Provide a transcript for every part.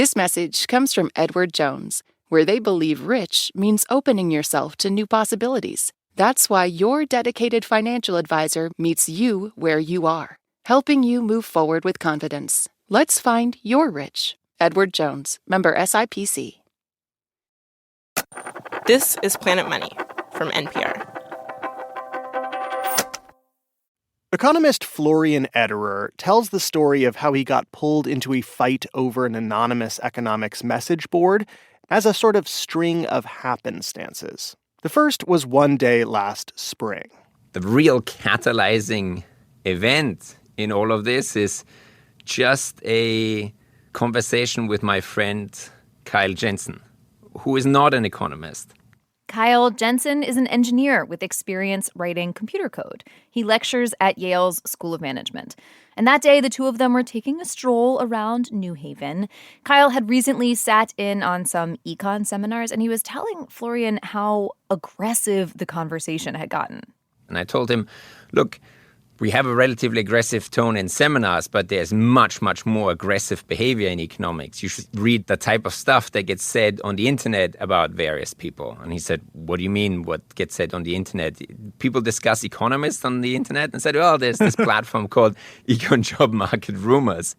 This message comes from Edward Jones, where they believe rich means opening yourself to new possibilities. That's why your dedicated financial advisor meets you where you are, helping you move forward with confidence. Let's find your rich. Edward Jones, member SIPC. This is Planet Money from NPR. Economist Florian Ederer tells the story of how he got pulled into a fight over an anonymous economics message board as a sort of string of happenstances. The first was one day last spring. The real catalyzing event in all of this is just a conversation with my friend Kyle Jensen, who is not an economist. Kyle Jensen is an engineer with experience writing computer code. He lectures at Yale's School of Management. And that day, the two of them were taking a stroll around New Haven. Kyle had recently sat in on some econ seminars, and he was telling Florian how aggressive the conversation had gotten. And I told him, look, we have a relatively aggressive tone in seminars, but there's much, much more aggressive behavior in economics. You should read the type of stuff that gets said on the internet about various people. And he said, what do you mean what gets said on the internet? People discuss economists on the internet and said, well, there's this platform called Econ Job Market Rumors.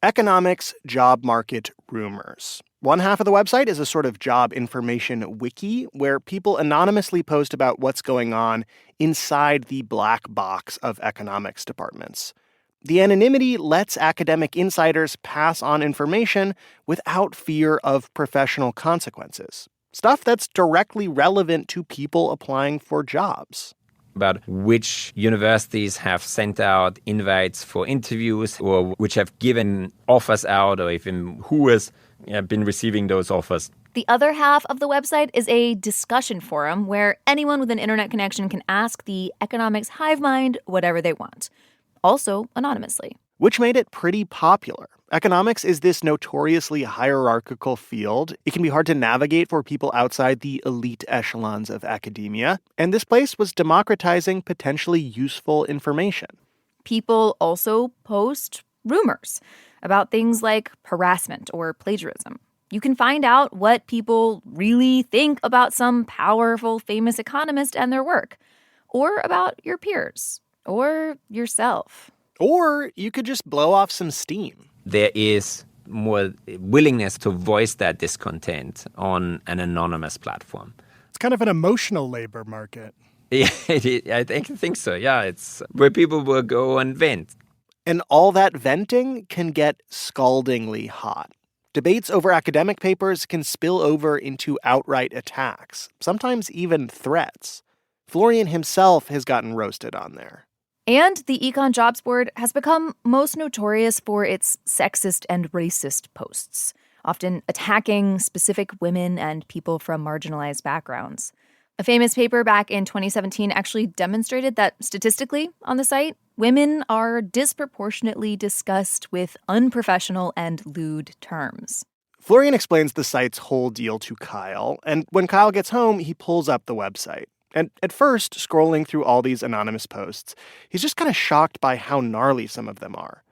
Economics Job Market Rumors. One half of the website is a sort of job information wiki where people anonymously post about what's going on inside the black box of economics departments. The anonymity lets academic insiders pass on information without fear of professional consequences. Stuff that's directly relevant to people applying for jobs. About which universities have sent out invites for interviews or which have given offers out or even who has been receiving those offers. The other half of the website is a discussion forum where anyone with an internet connection can ask the economics hive mind whatever they want, also anonymously. Which made it pretty popular. Economics is this notoriously hierarchical field. It can be hard to navigate for people outside the elite echelons of academia, and this place was democratizing potentially useful information. People also post rumors about things like harassment or plagiarism. You can find out what people really think about some powerful, famous economist and their work, or about your peers, or yourself. Or you could just blow off some steam. There is more willingness to voice that discontent on an anonymous platform. It's kind of an emotional labor market. Yeah, I think so. Yeah, it's where people will go and vent. And all that venting can get scaldingly hot. Debates over academic papers can spill over into outright attacks, sometimes even threats. Florian himself has gotten roasted on there. And the Econ Jobs Board has become most notorious for its sexist and racist posts, often attacking specific women and people from marginalized backgrounds. A famous paper back in 2017 actually demonstrated that statistically on the site, women are disproportionately discussed with unprofessional and lewd terms. Florian explains the site's whole deal to Kyle, and when Kyle gets home, he pulls up the website. And at first, scrolling through all these anonymous posts, he's just kind of shocked by how gnarly some of them are.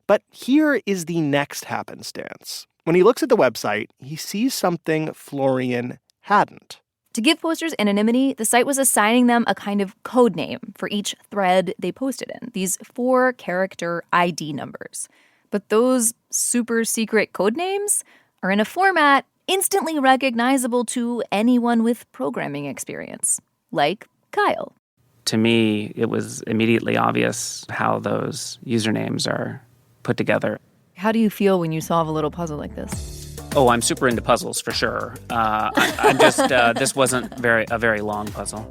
But here is the next happenstance. When he looks at the website, he sees something Florian hadn't. To give posters anonymity, the site was assigning them a kind of code name for each thread they posted in, these 4-character ID numbers. But those super secret code names are in a format instantly recognizable to anyone with programming experience, like Kyle. To me, it was immediately obvious how those usernames are put together. How do you feel when you solve a little puzzle like this? Oh, I'm super into puzzles, for sure. I'm just, this wasn't a very long puzzle.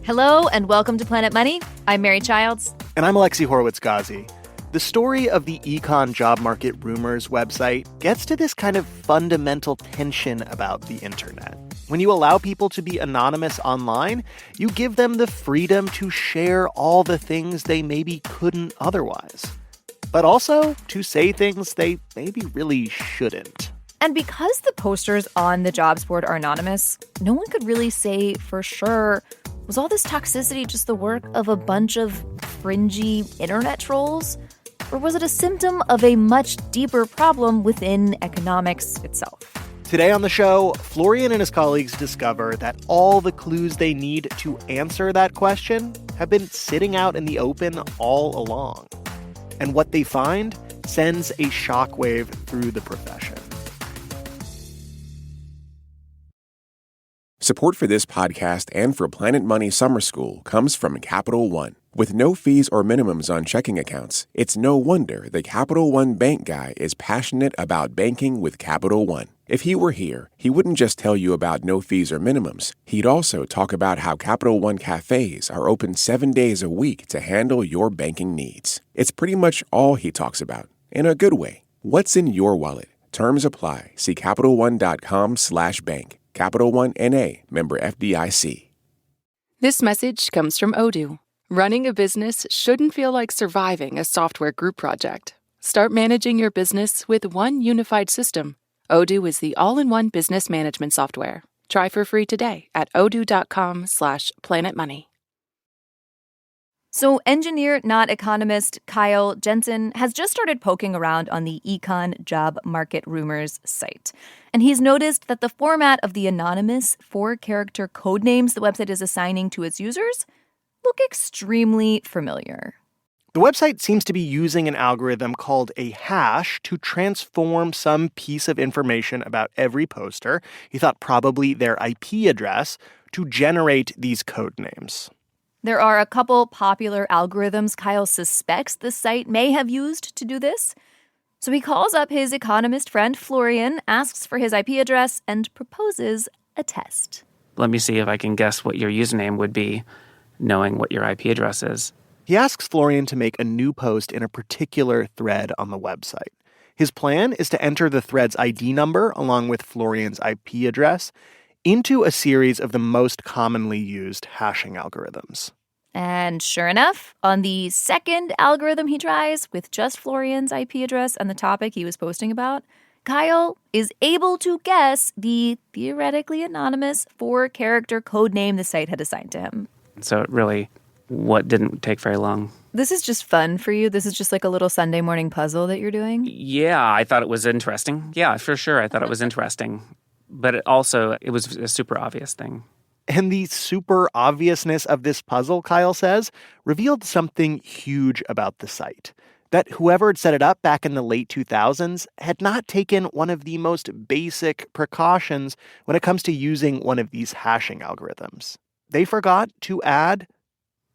Hello, and welcome to Planet Money. I'm Mary Childs. And I'm Alexi Horowitz-Ghazi. The story of the Econ Job Market Rumors website gets to this kind of fundamental tension about the internet. When you allow people to be anonymous online, you give them the freedom to share all the things they maybe couldn't otherwise. But also to say things they maybe really shouldn't. And because the posters on the jobs board are anonymous, no one could really say for sure, was all this toxicity just the work of a bunch of fringy internet trolls? Or was it a symptom of a much deeper problem within economics itself? Today on the show, Florian and his colleagues discover that all the clues they need to answer that question have been sitting out in the open all along. And what they find sends a shockwave through the profession. Support for this podcast and for Planet Money Summer School comes from Capital One. With no fees or minimums on checking accounts, it's no wonder the Capital One bank guy is passionate about banking with Capital One. If he were here, he wouldn't just tell you about no fees or minimums. He'd also talk about how Capital One cafes are open 7 days a week to handle your banking needs. It's pretty much all he talks about, in a good way. What's in your wallet? Terms apply. See CapitalOne.com/bank. Capital One N.A., member FDIC. This message comes from Odoo. Running a business shouldn't feel like surviving a software group project. Start managing your business with one unified system. Odoo is the all-in-one business management software. Try for free today at odoo.com/planetmoney. So engineer, not economist, Kyle Jensen has just started poking around on the econ job market rumors site. And he's noticed that the format of the anonymous 4-character code names the website is assigning to its users look extremely familiar. The website seems to be using an algorithm called a hash to transform some piece of information about every poster, he thought probably their IP address, to generate these code names. There are a couple popular algorithms Kyle suspects the site may have used to do this. So he calls up his economist friend Florian, asks for his IP address, and proposes a test. Let me see if I can guess what your username would be, knowing what your IP address is. He asks Florian to make a new post in a particular thread on the website. His plan is to enter the thread's ID number along with Florian's IP address into a series of the most commonly used hashing algorithms. And sure enough, on the second algorithm he tries, with just Florian's IP address and the topic he was posting about, Kyle is able to guess the theoretically anonymous 4-character code name the site had assigned to him. So it really, what didn't take very long. This is just fun for you? This is just like a little Sunday morning puzzle that you're doing? Yeah, I thought it was interesting. Yeah, for sure. I thought it was interesting. But it was a super obvious thing. And the super obviousness of this puzzle, Kyle says, revealed something huge about the site. That whoever had set it up back in the late 2000s had not taken one of the most basic precautions when it comes to using one of these hashing algorithms. They forgot to add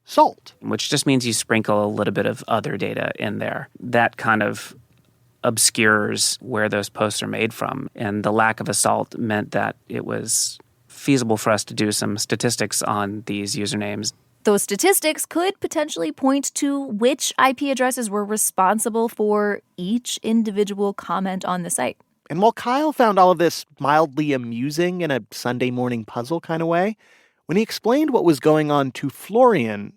salt. Which just means you sprinkle a little bit of other data in there. That kind of obscures where those posts are made from. And the lack of a salt meant that it was feasible for us to do some statistics on these usernames. Those statistics could potentially point to which IP addresses were responsible for each individual comment on the site. And while Kyle found all of this mildly amusing in a Sunday morning puzzle kind of way, when he explained what was going on to Florian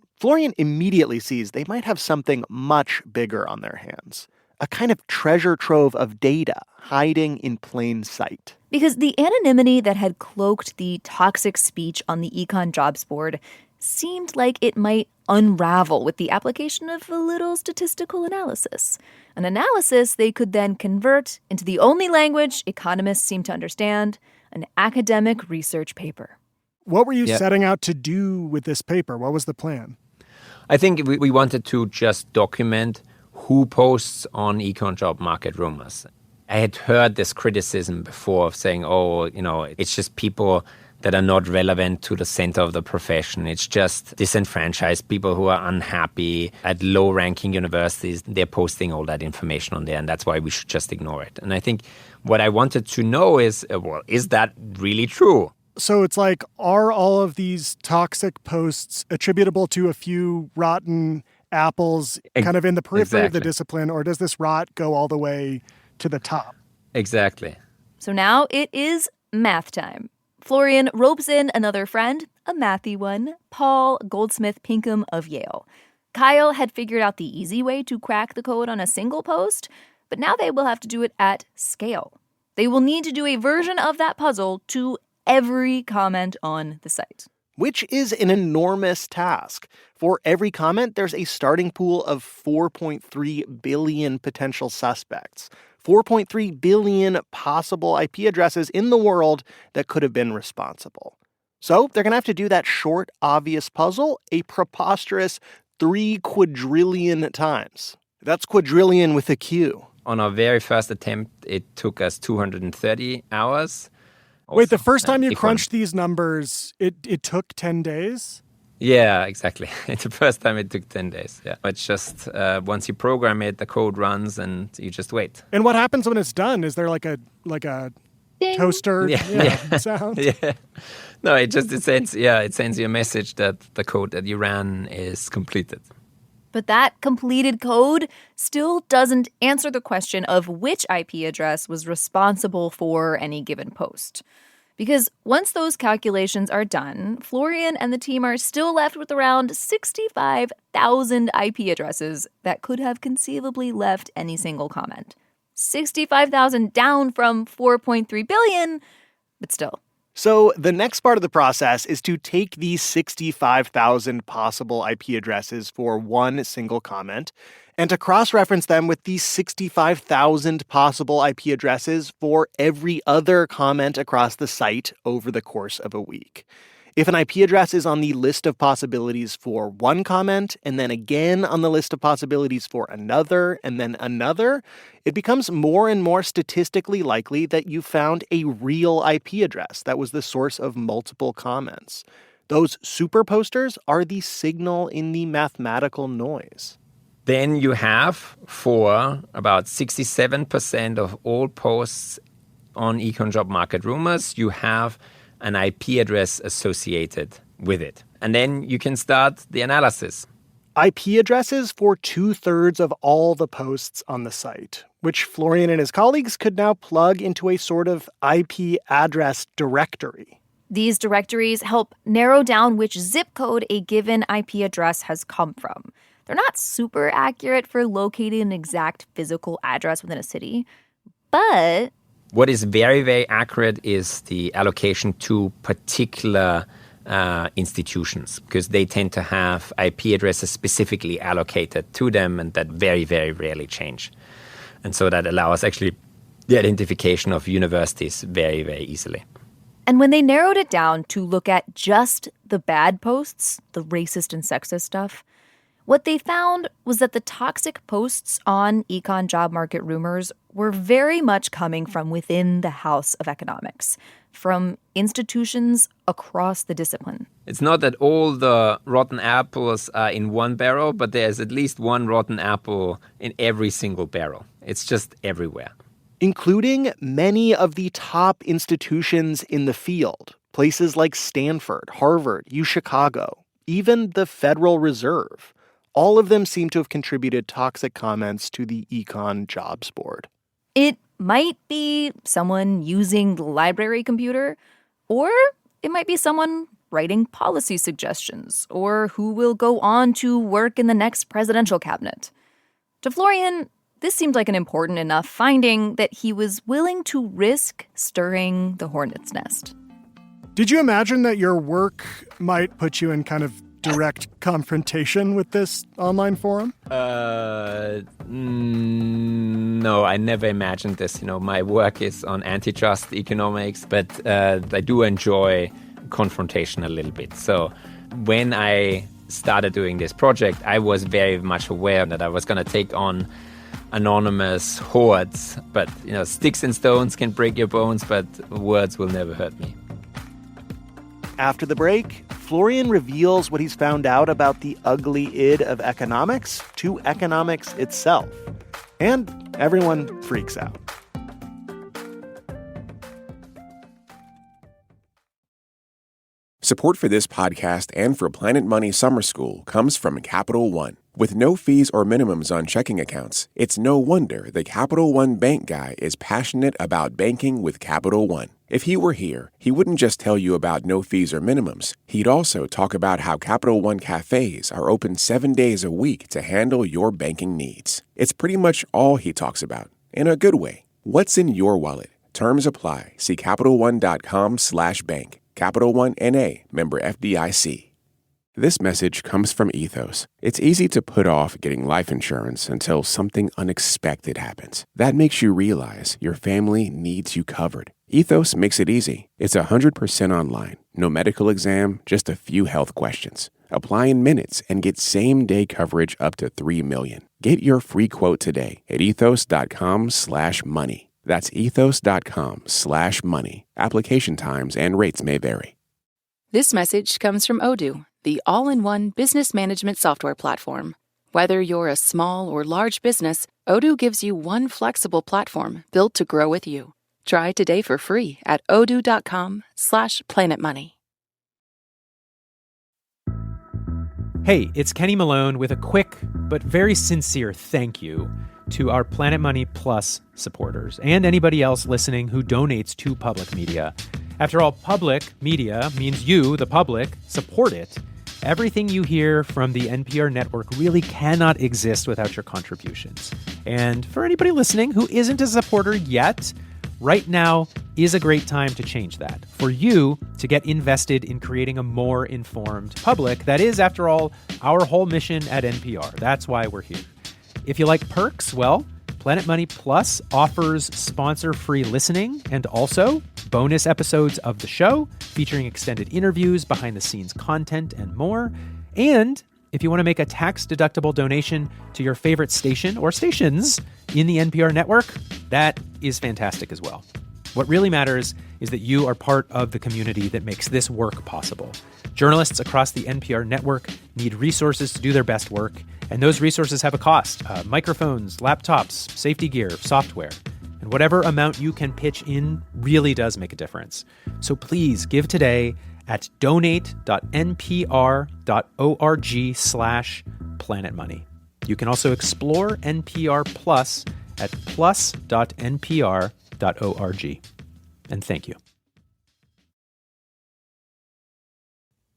immediately sees they might have something much bigger on their hands. A kind of treasure trove of data hiding in plain sight. Because the anonymity that had cloaked the toxic speech on the econ jobs board seemed like it might unravel with the application of a little statistical analysis. An analysis they could then convert into the only language economists seem to understand, an academic research paper. What were you setting out to do with this paper? What was the plan? I think we wanted to just document who posts on econ job market rumors. I had heard this criticism before of saying, it's just people that are not relevant to the center of the profession. It's just disenfranchised people who are unhappy at low-ranking universities. They're posting all that information on there, and that's why we should just ignore it. And I think what I wanted to know is, is that really true? So it's like, are all of these toxic posts attributable to a few rotten apples kind of in the periphery of the discipline, or does this rot go all the way to the top? Exactly. So now it is math time. Florian ropes in another friend, a mathy one, Paul Goldsmith Pinkham of Yale. Kyle had figured out the easy way to crack the code on a single post, but now they will have to do it at scale. They will need to do a version of that puzzle to every comment on the site. which is an enormous task. For every comment, there's a starting pool of 4.3 billion potential suspects, 4.3 billion possible IP addresses in the world that could have been responsible. So they're going to have to do that short, obvious puzzle a preposterous 3 quadrillion times. That's quadrillion with a Q. On our very first attempt, it took us 230 hours. Wait, the first time you crunched these numbers, it took 10 days? Yeah, exactly. The first time it took 10 days. Yeah, it's just once you program it, the code runs and you just wait. And what happens when it's done? Is there like a Ding. toaster sound? Yeah. No, it sends you a message that the code that you ran is completed. But that completed code still doesn't answer the question of which IP address was responsible for any given post. Because once those calculations are done, Florian and the team are still left with around 65,000 IP addresses that could have conceivably left any single comment. 65,000 down from 4.3 billion, but still. So the next part of the process is to take these 65,000 possible IP addresses for one single comment and to cross-reference them with these 65,000 possible IP addresses for every other comment across the site over the course of a week. If an IP address is on the list of possibilities for one comment and then again on the list of possibilities for another and then another, it becomes more and more statistically likely that you found a real IP address that was the source of multiple comments. Those superposters are the signal in the mathematical noise. Then you have, for about 67% of all posts on Econ Job Market Rumors, you have an IP address associated with it. And then you can start the analysis. IP addresses for 2/3 of all the posts on the site, which Florian and his colleagues could now plug into a sort of IP address directory. These directories help narrow down which zip code a given IP address has come from. They're not super accurate for locating an exact physical address within a city, but what is very, very accurate is the allocation to particular institutions, because they tend to have IP addresses specifically allocated to them and that very, very rarely change. And so that allows actually the identification of universities very, very easily. And when they narrowed it down to look at just the bad posts, the racist and sexist stuff, what they found was that the toxic posts on Econ Job Market Rumors were very much coming from within the House of Economics, from institutions across the discipline. It's not that all the rotten apples are in one barrel, but there's at least one rotten apple in every single barrel. It's just everywhere. Including many of the top institutions in the field, places like Stanford, Harvard, UChicago, even the Federal Reserve. All of them seem to have contributed toxic comments to the Econ Jobs Board. It might be someone using the library computer, or it might be someone writing policy suggestions, or who will go on to work in the next presidential cabinet. To Florian, this seemed like an important enough finding that he was willing to risk stirring the hornet's nest. Did you imagine that your work might put you in kind of direct confrontation with this online forum? No, I never imagined this. My work is on antitrust economics, but I do enjoy confrontation a little bit. So when I started doing this project, I was very much aware that I was going to take on anonymous hordes. But, sticks and stones can break your bones, but words will never hurt me. After the break, Florian reveals what he's found out about the ugly id of economics to economics itself. And everyone freaks out. Support for this podcast and for Planet Money Summer School comes from Capital One. With no fees or minimums on checking accounts, it's no wonder the Capital One bank guy is passionate about banking with Capital One. If he were here, he wouldn't just tell you about no fees or minimums. He'd also talk about how Capital One cafes are open 7 days a week to handle your banking needs. It's pretty much all he talks about, in a good way. What's in your wallet? Terms apply. See CapitalOne.com/bank. Capital One N.A., member FDIC. This message comes from Ethos. It's easy to put off getting life insurance until something unexpected happens. That makes you realize your family needs you covered. Ethos makes it easy. It's 100% online. No medical exam, just a few health questions. Apply in minutes and get same-day coverage up to $3 million. Get your free quote today at ethos.com/money. That's ethos.com/money. Application times and rates may vary. This message comes from Odoo, the all-in-one business management software platform. Whether you're a small or large business, Odoo gives you one flexible platform built to grow with you. Try today for free at odoo.com/planetmoney. Hey, it's Kenny Malone with a quick but very sincere thank you to our Planet Money Plus supporters and anybody else listening who donates to public media. After all, public media means you, the public, support it. Everything you hear from the NPR network really cannot exist without your contributions. And for anybody listening who isn't a supporter yet, right now is a great time to change that. For you to get invested in creating a more informed public. That is, after all, our whole mission at NPR. That's why we're here. If you like perks, well, Planet Money Plus offers sponsor-free listening and also bonus episodes of the show featuring extended interviews, behind-the-scenes content, and more. And if you want to make a tax-deductible donation to your favorite station or stations in the NPR network, that is fantastic as well. What really matters is that you are part of the community that makes this work possible. Journalists across the NPR network need resources to do their best work, and those resources have a cost. Microphones, laptops, safety gear, software. And whatever amount you can pitch in really does make a difference. So please give today at donate.npr.org/planetmoney. You can also explore NPR Plus at plus.npr.org. And thank you.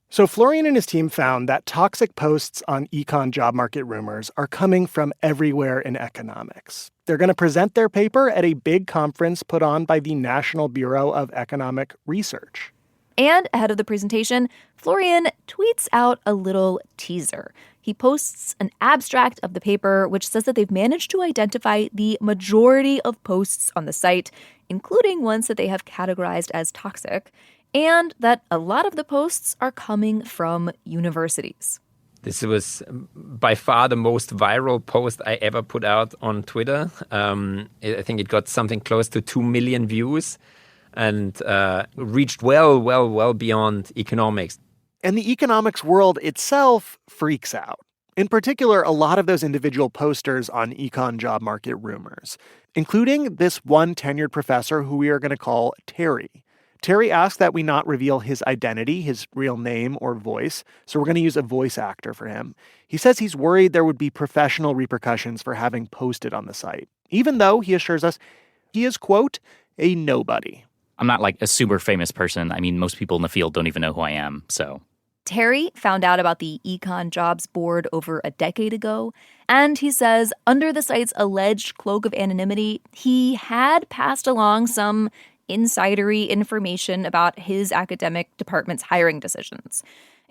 So Florian and his team found that toxic posts on econ job market rumors are coming from everywhere in economics. They're going to present their paper at a big conference put on by the National Bureau of Economic Research. And ahead of the presentation, Florian tweets out a little teaser. He posts an abstract of the paper, which says that they've managed to identify the majority of posts on the site, including ones that they have categorized as toxic, and that a lot of the posts are coming from universities. This was by far the most viral post I ever put out on Twitter. I think it got something close to 2 million views and reached well beyond economics. And the economics world itself freaks out. In particular, a lot of those individual posters on econ job market rumors, including this one tenured professor who we are going to call Terry. Terry asked that we not reveal his identity, his real name or voice, so we're going to use a voice actor for him. He says he's worried there would be professional repercussions for having posted on the site, even though he assures us he is, quote, a nobody. I'm not like a super famous person. I mean, most people in the field don't even know who I am, so. Terry found out about the Econ Jobs Board over a decade ago, and he says under the site's alleged cloak of anonymity, he had passed along some insidery information about his academic department's hiring decisions.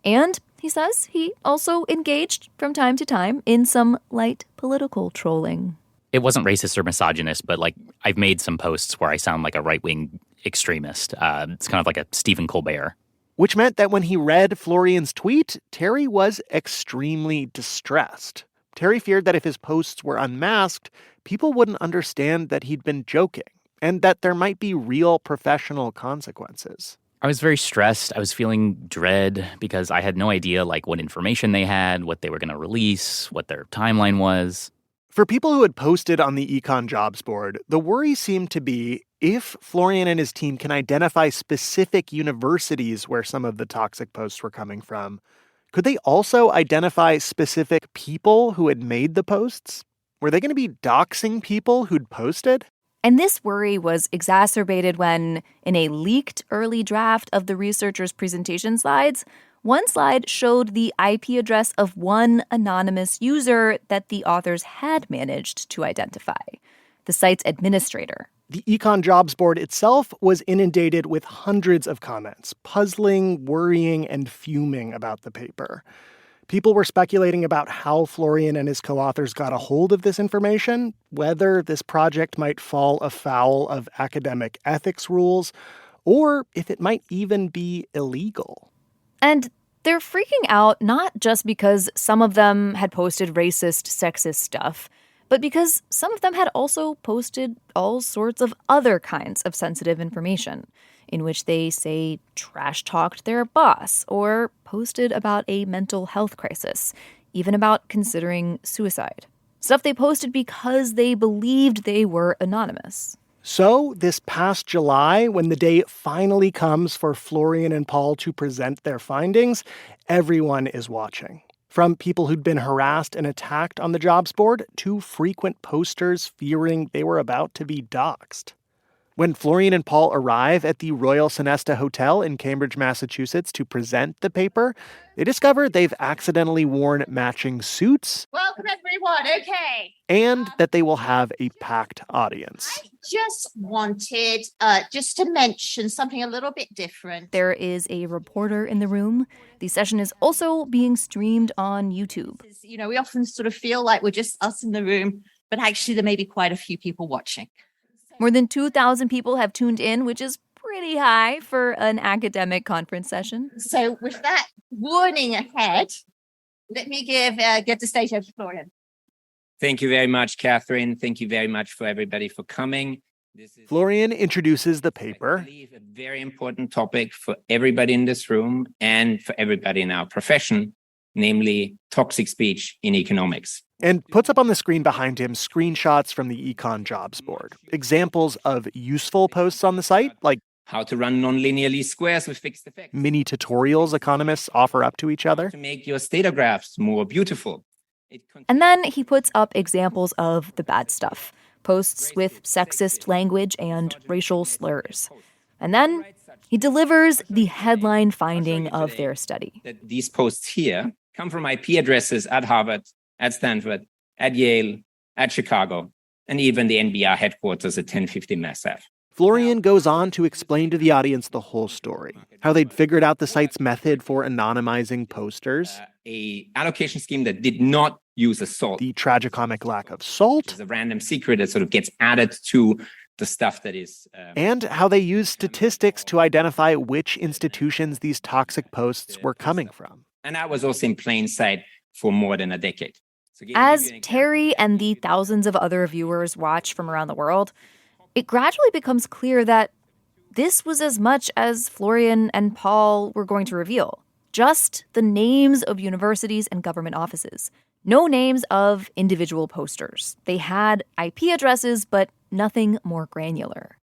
And he says he also engaged from time to time in some light political trolling. It wasn't racist or misogynist, but like I've made some posts where I sound like a right-wing extremist. It's kind of like a Stephen Colbert. Which meant that when he read Florian's tweet, Terry was extremely distressed. Terry feared that if his posts were unmasked, people wouldn't understand that he'd been joking, and that there might be real professional consequences. I was very stressed. I was feeling dread because I had no idea like what information they had, what they were going to release, what their timeline was. For people who had posted on the Econ Jobs Board, the worry seemed to be if Florian and his team can identify specific universities where some of the toxic posts were coming from, could they also identify specific people who had made the posts? Were they going to be doxing people who'd posted? And this worry was exacerbated when, in a leaked early draft of the researchers' presentation slides, one slide showed the IP address of one anonymous user that the authors had managed to identify, the site's administrator, The Econ Jobs Board itself was inundated with hundreds of comments, puzzling, worrying, and fuming about the paper. People were speculating about how Florian and his co-authors got a hold of this information, whether this project might fall afoul of academic ethics rules, or if it might even be illegal. And they're freaking out not just because some of them had posted racist, sexist stuff, but because some of them had also posted all sorts of other kinds of sensitive information, in which they, say, trash-talked their boss or posted about a mental health crisis, even about considering suicide. Stuff they posted because they believed they were anonymous. So this past July, when the day finally comes for Florian and Paul to present their findings, everyone is watching. From people who'd been harassed and attacked on the jobs board to frequent posters fearing they were about to be doxxed. When Florian and Paul arrive at the Royal Sonesta Hotel in Cambridge, Massachusetts to present the paper, they discover they've accidentally worn matching suits. Welcome, everyone. Okay. And that they will have a packed audience. I just wanted just to mention something a little bit different. There is a reporter in the room. The session is also being streamed on YouTube. You know, we often sort of feel like we're just us in the room, but actually there may be quite a few people watching. More than 2,000 people have tuned in, which is pretty high for an academic conference session. So with that warning ahead, let me give the stage over to Florian. Thank you very much, Catherine. Thank you very much for everybody for coming. Florian introduces the paper. I believe a very important topic for everybody in this room and for everybody in our profession, namely toxic speech in economics. And puts up on the screen behind him screenshots from the Econ Jobs Board, examples of useful posts on the site, like how to run nonlinear least squares with fixed effects. Mini tutorials economists offer up to each other. To make your statographs more beautiful. And then he puts up examples of the bad stuff, posts with sexist language and racial slurs. And then he delivers the headline finding of their study. That these posts here come from IP addresses at Harvard, at Stanford, at Yale, at Chicago, and even the NBR headquarters at 1050 Mass Ave. Florian goes on to explain to the audience the whole story, how they'd figured out the site's method for anonymizing posters, a allocation scheme that did not use a salt. The tragicomic lack of salt. Which is a random secret that sort of gets added to the stuff that is... and how they use statistics to identify which institutions these toxic posts were coming from. And that was also in plain sight for more than a decade. As Terry and the thousands of other viewers watch from around the world, it gradually becomes clear that this was as much as Florian and Paul were going to reveal. Just the names of universities and government offices. No names of individual posters. They had IP addresses, but nothing more granular.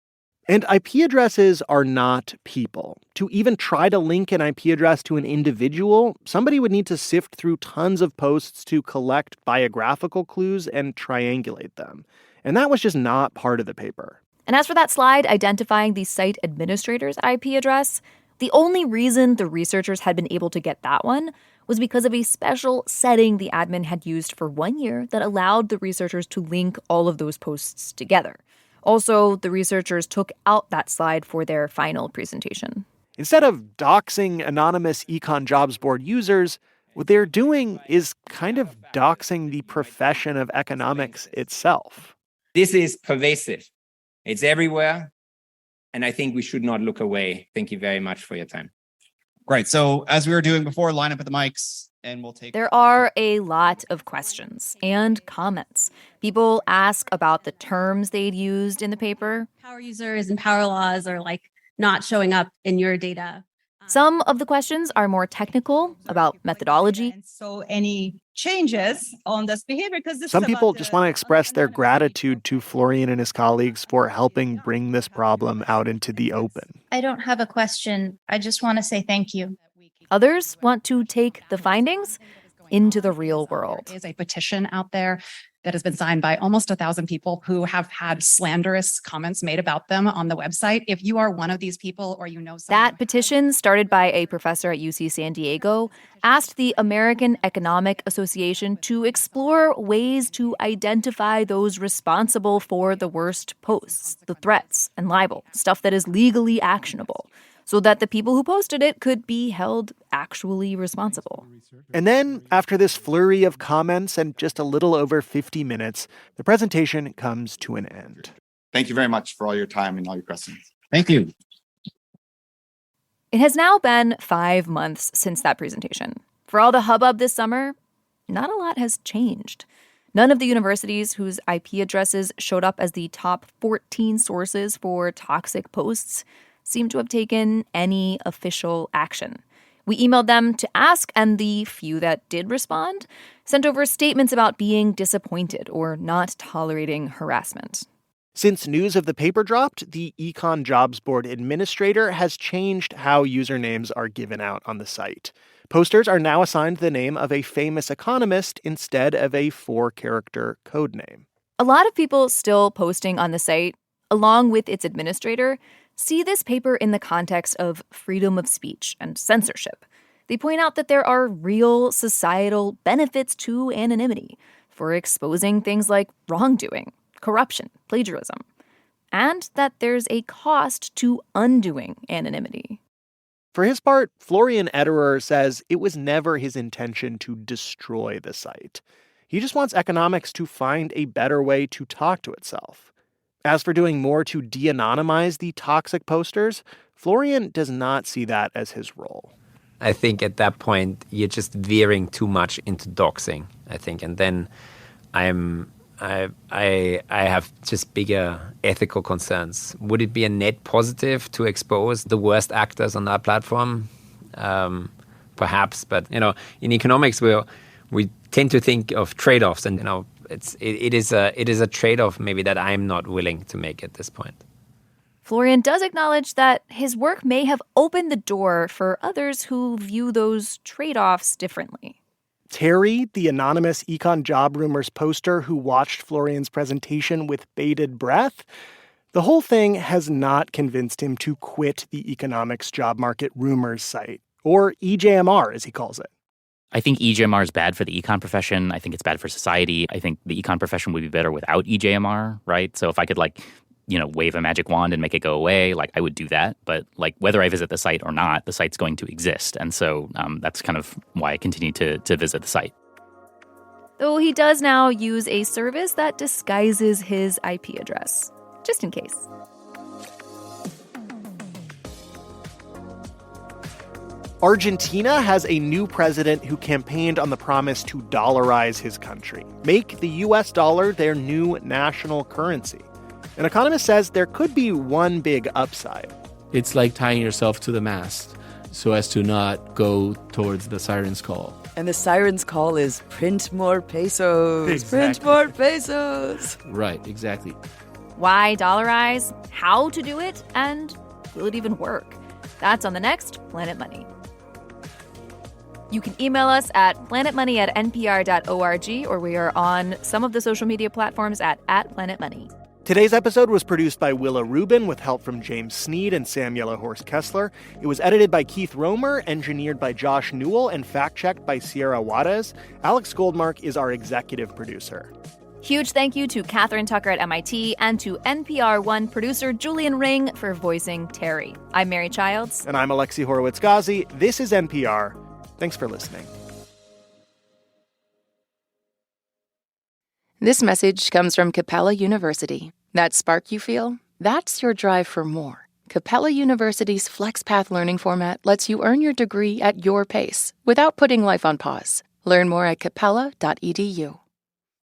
And IP addresses are not people. To even try to link an IP address to an individual, somebody would need to sift through tons of posts to collect biographical clues and triangulate them. And that was just not part of the paper. And as for that slide identifying the site administrator's IP address, the only reason the researchers had been able to get that one was because of a special setting the admin had used for 1 year that allowed the researchers to link all of those posts together. Also, the researchers took out that slide for their final presentation. Instead of doxing anonymous Econ Jobs Board users, what they're doing is kind of doxing the profession of economics itself. This is pervasive. It's everywhere. And I think we should not look away. Thank you very much for your time. Great. So as we were doing before, line up at the mics. And we'll take... There are a lot of questions and comments. People ask about the terms they'd used in the paper. Power users and power laws are like not showing up in your data. Some of the questions are more technical about methodology. And so any changes on this behavior, because some people just want to express their gratitude to Florian and his colleagues for helping bring this problem out into the open. I don't have a question. I just want to say thank you. Others want to take the findings into the real world. There's a petition out there that has been signed by almost 1,000 people who have had slanderous comments made about them on the website. If you are one of these people or you know someone... That petition, started by a professor at UC San Diego, asked the American Economic Association to explore ways to identify those responsible for the worst posts, the threats and libel, stuff that is legally actionable, so that the people who posted it could be held actually responsible. And then, after this flurry of comments and just a little over 50 minutes, the presentation comes to an end. Thank you very much for all your time and all your questions. Thank you. It has now been 5 months since that presentation. For all the hubbub this summer, not a lot has changed. None of the universities whose IP addresses showed up as the top 14 sources for toxic posts seem to have taken any official action. We emailed them to ask, and the few that did respond sent over statements about being disappointed or not tolerating harassment. Since news of the paper dropped, the Econ Jobs Board administrator has changed how usernames are given out on the site. Posters are now assigned the name of a famous economist instead of a 4-character code name. A lot of people still posting on the site, along with its administrator, see this paper in the context of freedom of speech and censorship. They point out that there are real societal benefits to anonymity for exposing things like wrongdoing, corruption, plagiarism, and that there's a cost to undoing anonymity. For his part, Florian Ederer says it was never his intention to destroy the site. He just wants economics to find a better way to talk to itself. As for doing more to de-anonymize the toxic posters, Florian does not see that as his role. I think at that point, you're just veering too much into doxing, I think. And then I have just bigger ethical concerns. Would it be a net positive to expose the worst actors on that platform? Perhaps, but in economics we tend to think of trade-offs, and it is a trade-off maybe that I'm not willing to make at this point. Florian does acknowledge that his work may have opened the door for others who view those trade-offs differently. Terry, the anonymous Econ Job Rumors poster who watched Florian's presentation with bated breath, the whole thing has not convinced him to quit the Economics Job Market Rumors site, or EJMR as he calls it. I think EJMR is bad for the econ profession. I think it's bad for society. I think the econ profession would be better without EJMR, right? So if I could wave a magic wand and make it go away, I would do that. But whether I visit the site or not, the site's going to exist. And so that's kind of why I continue to visit the site. Though he does now use a service that disguises his IP address, just in case. Argentina has a new president who campaigned on the promise to dollarize his country, make the U.S. dollar their new national currency. An economist says there could be one big upside. It's like tying yourself to the mast so as to not go towards the siren's call. And the siren's call is print more pesos. Exactly. Print more pesos. Right, exactly. Why dollarize, how to do it, and will it even work? That's on the next Planet Money. You can email us at planetmoney@npr.org, or we are on some of the social media platforms at @planetmoney. Today's episode was produced by Willa Rubin with help from James Sneed and Sam Yellowhorse Kesler. It was edited by Keith Romer, engineered by Josh Newell, and fact-checked by Sierra Juarez. Alex Goldmark is our executive producer. Huge thank you to Catherine Tucker at MIT and to NPR One producer Julian Ring for voicing Terry. I'm Mary Childs. And I'm Alexi Horowitz-Ghazi. This is NPR. Thanks for listening. This message comes from Capella University. That spark you feel? That's your drive for more. Capella University's FlexPath learning format lets you earn your degree at your pace without putting life on pause. Learn more at capella.edu.